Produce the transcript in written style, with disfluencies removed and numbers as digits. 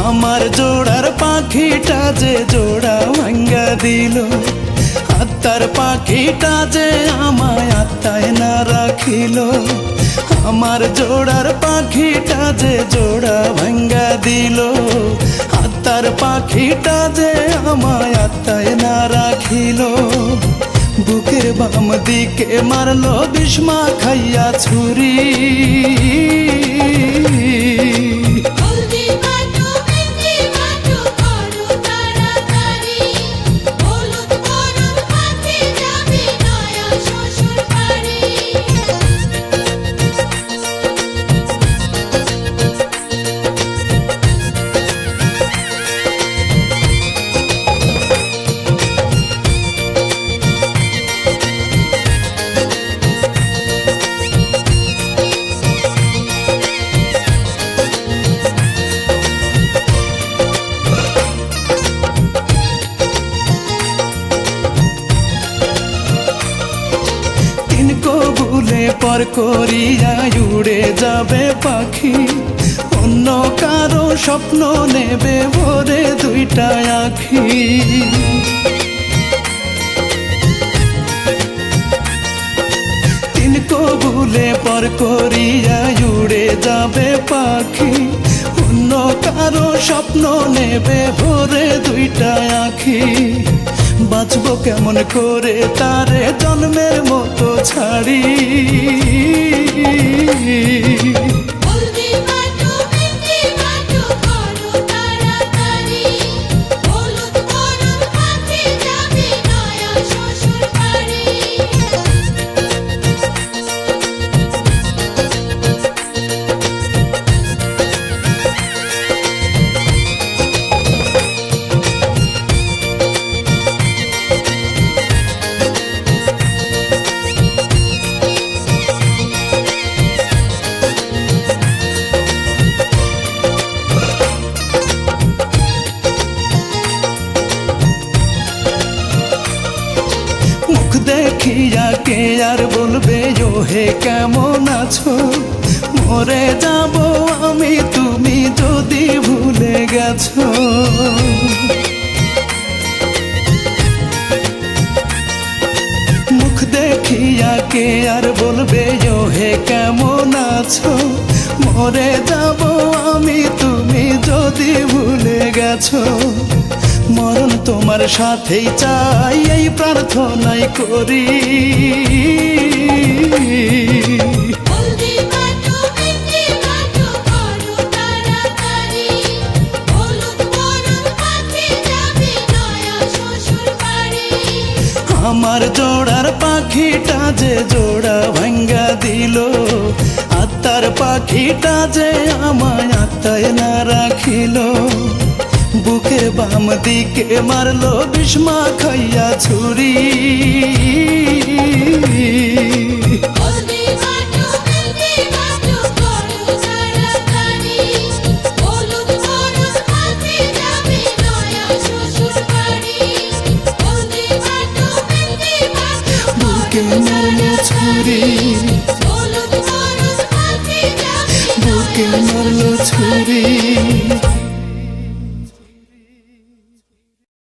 আমার জোড়ার পাখিটা যে জোড়া ভাঙ্গা দিল, আত্মার পাখিটা যে আমায় আত্মায় না রাখিল। আমার জোড়ার পাখিটা যে জোড়া ভাঙ্গা দিল, আত্মার পাখিটা যে আমায় আত্মায় না রাখিল। বুকের বাম দিকে মারলো বিষ্মা খাইয়া ছুরি। কবুলে পর করিয়া উড়ে যাবে পাখি, অন্য কারো স্বপ্ন নেবে ভরে দুইটা আখি। তিন কবুলে পর করিয়া উড়ে যাবে পাখি, অন্য কারো স্বপ্ন নেবে ভরে দুইটা আখি। বাঁচবো কেমন করে তারে জন্মের মতো ছাড়ি। দেখিয়া কে আর বলবে ও হে কেমন আছো, মরে যাব আমি তুমি যদি ভুলে গেছো। মুখ দেখিয়া কে আর বলবে ও হে কেমন আছো, মরে যাব আমি তুমি যদি ভুলে গেছো। মরণ তোমার সাথেই চাই এই প্রার্থনাই করি। আমার জোড়ার পাখিটা যে জোড়া ভাঙ্গা দিল, আত্মার পাখিটা যে আমায় আত্মায় না রাখিল। বুকের বাম দিকে মারলো বিষ্মা খাইয়া ছুরি। বুকে মারলো ছুরি, বুকে মারলো ছুরি।